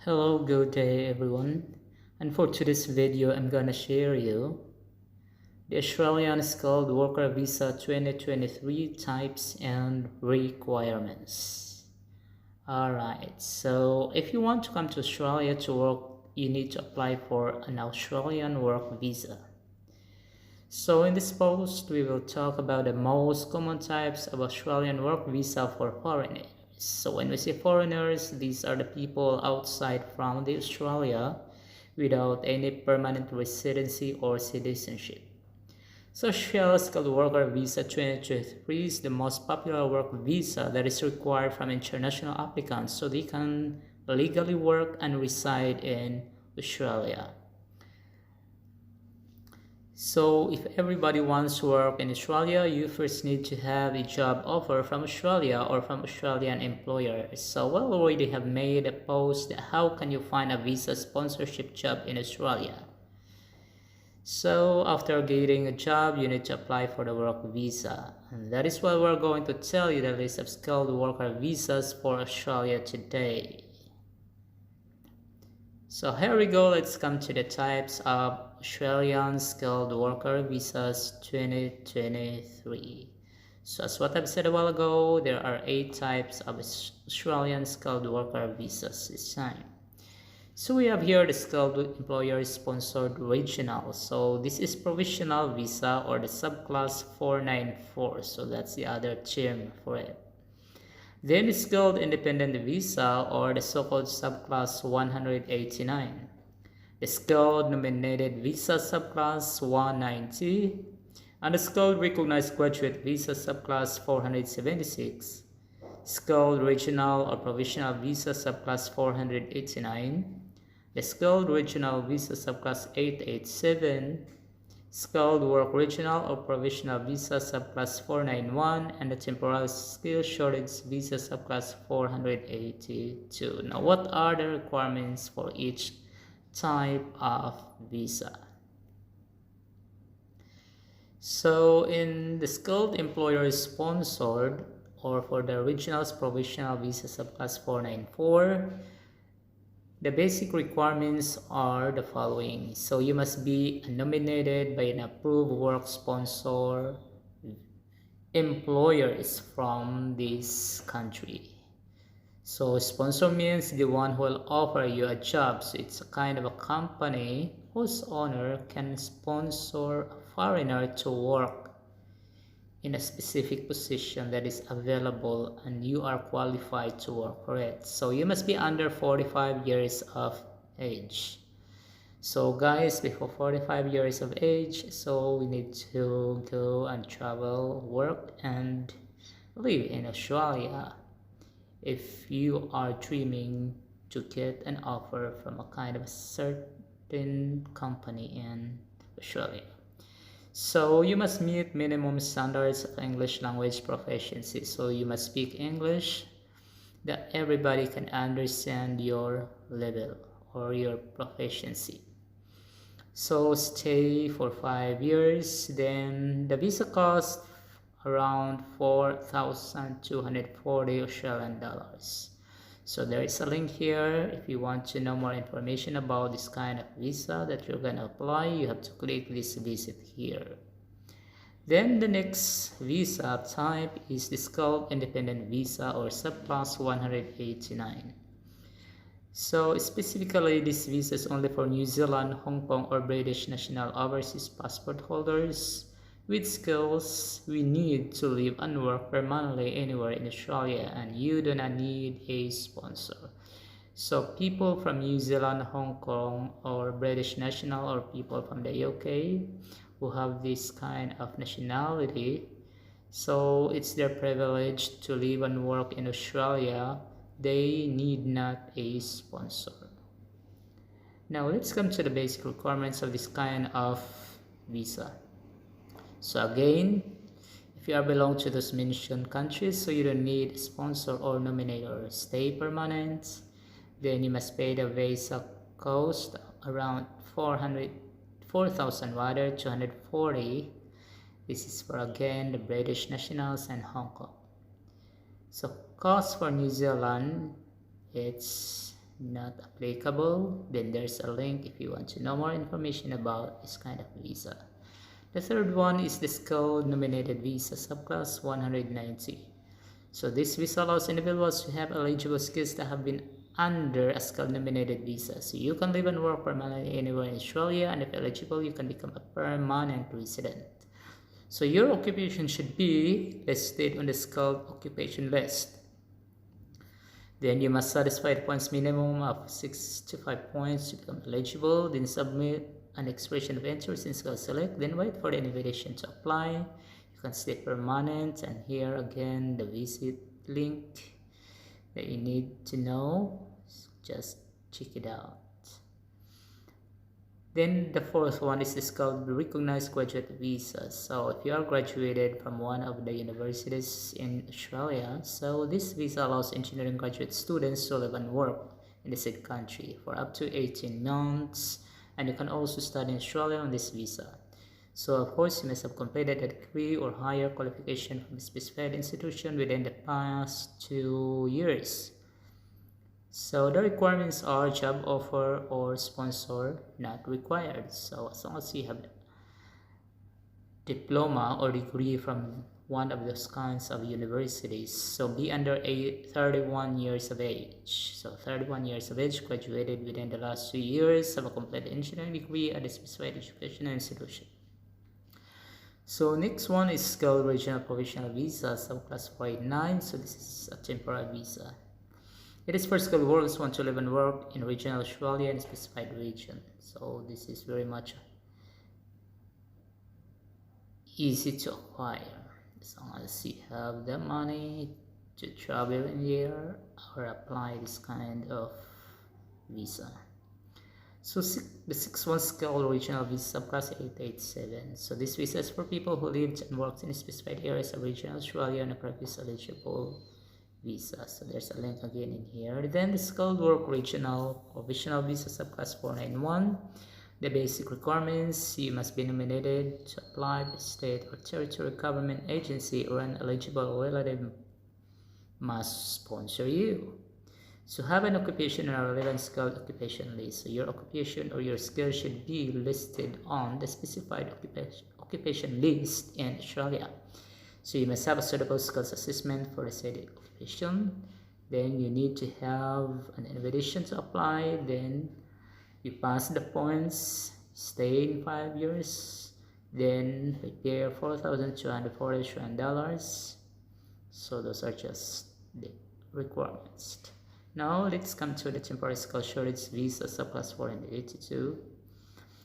Hello, good day everyone. And for today's video, I'm gonna share you the Australian Skilled Worker Visa 2023 types and requirements. Alright, so if you want to come to Australia to work, you need to apply for an Australian work visa. So in this post, we will talk about the most common types of Australian work visa for foreigners. So when we say foreigners, these are the people outside from the Australia without any permanent residency or citizenship. So Australian Skilled Worker Visa 2023 is the most popular work visa that is required from international applicants so they can legally work and reside in Australia. So if everybody wants to work in Australia, you first need to have a job offer from Australia or from Australian employers. So we already have made a post how can you find a visa sponsorship job in Australia. So after getting a job, you need to apply for the work visa. And that is why we're going to tell you the list of skilled worker visas for Australia today. So here we go, let's come to the types of Australian Skilled Worker Visas 2023. So as what I've said a while ago, there are 8 types of Australian Skilled Worker Visas this time. So we have here the Skilled Employer Sponsored Regional. So this is Provisional Visa or the subclass 494. So that's the other term for it. Then Skilled Independent Visa or the so-called subclass 189. The Skilled Nominated Visa subclass 190. And the Skilled Recognized Graduate Visa subclass 476. Skilled Regional or Provisional Visa subclass 489. The Skilled Regional Visa subclass 887. Skilled Work Regional or Provisional Visa subclass 491 and the Temporary Skill Shortage Visa subclass 482. Now, what are the requirements for each type of visa? So, in the Skilled Employer Sponsored or for the Regional's Provisional Visa subclass 494, the basic requirements are the following. So you must be nominated by an approved work sponsor employers from this country. So sponsor means the one who will offer you a job. So it's a kind of a company whose owner can sponsor a foreigner to work in a specific position that is available and you are qualified to work for it. So you must be under 45 years of age. So guys, before 45 years of age, so we need to go and travel, work and live in Australia if you are dreaming to get an offer from a kind of a certain company in Australia. So you must meet minimum standards of English language proficiency. So you must speak English that everybody can understand your level or your proficiency. So stay for 5 years. Then the visa costs around 4,240 Australian dollars. So there is a link here. If you want to know more information about this kind of visa that you're gonna apply, you have to click this visit here. Then the next visa type is the Skilled Independent Visa or subclass 189. So specifically, this visa is only for New Zealand, Hong Kong or British national overseas passport holders with skills we need to live and work permanently anywhere in Australia, and you do not need a sponsor. So people from New Zealand, Hong Kong or British national or people from the UK who have this kind of nationality, so it's their privilege to live and work in Australia. They need not a sponsor. Now let's come to the basic requirements of this kind of visa. So again, if you are belong to those mentioned countries, so you don't need a sponsor or nominator, stay permanent, then you must pay the visa cost around 4,000 rather 240. This is for again the British nationals and Hong Kong. So cost for New Zealand, it's not applicable. Then there's a link if you want to know more information about this kind of visa. The third one is the skilled nominated visa subclass 190. So this visa allows individuals to have eligible skills that have been under a skilled nominated visa. So you can live and work permanently anywhere in Australia, and if eligible, you can become a permanent resident. So your occupation should be listed on the skilled occupation list. Then you must satisfy the points minimum of 65 points to become eligible. Then submit an expression of interest in Skill Select. Then wait for the invitation to apply. You can stay permanent, and here again the visit link that you need to know. Just check it out. Then the fourth one is called Recognized Graduate Visa. So if you are graduated from one of the universities in Australia, so this visa allows engineering graduate students to live and work in the said country for up to 18 months, and you can also study in Australia on this visa. So of course, you must have completed a degree or higher qualification from a specified institution within the past 2 years. So the requirements are job offer or sponsor not required. So as long as you have diploma or degree from one of those kinds of universities, so be under 31 years of age. So 31 years of age, graduated within the last 2 years, have a complete engineering degree at a specified educational institution. So next one is Skilled Regional Provisional Visa, subclass 489. So this is a temporary visa. It is for skilled workers who want to live and work in regional Australia in a specified region. So this is very much easy to acquire as long as you have the money to travel in here or apply this kind of visa. So the sixth one, Skilled Regional Visa, subclass 887. So this visa is for people who lived and worked in specified areas of regional Australia on a previous eligible visa. So there's a link again in here. Then the Skilled Work Regional Provisional Visa, subclass 491. The basic requirements: you must be nominated to apply by the state or territory government agency, or an eligible relative must sponsor you. So have an occupation or a relevant skilled occupation list. So your occupation or your skill should be listed on the specified occupation list in Australia. So you must have a suitable skills assessment for the said occupation. Then you need to have an invitation to apply. Then you pass the points, stay in 5 years, then prepare $4,240. So those are just the requirements. Now let's come to the temporary skill shortage visa, subclass 482.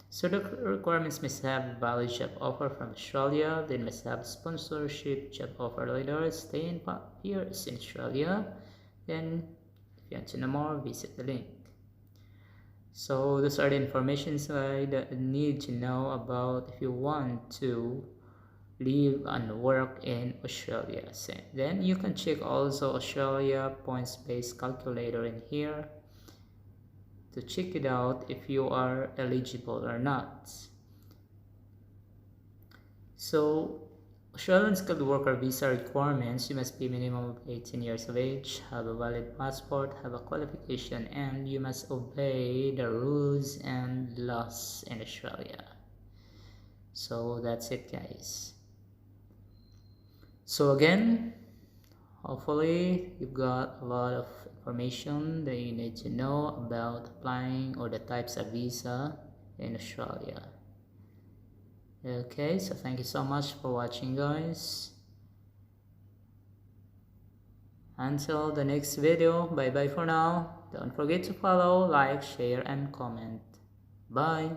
So the requirements must have valid job offer from Australia. They must have sponsorship job offer letter, stay in 5 years in Australia. Then if you want to know more, visit the link. So those are the information I need to know about if you want to live and work in Australia. Then you can check also Australia points-based calculator in here to check it out if you are eligible or not. So Australian skilled worker visa requirements: you must be minimum of 18 years of age, have a valid passport, have a qualification, and you must obey the rules and laws in Australia. So that's it, guys. So again, hopefully you've got a lot of information that you need to know about applying or the types of visa in Australia. Okay, so thank you so much for watching, guys. Until the next video, bye bye for now. Don't forget to follow, like, share, and comment. Bye.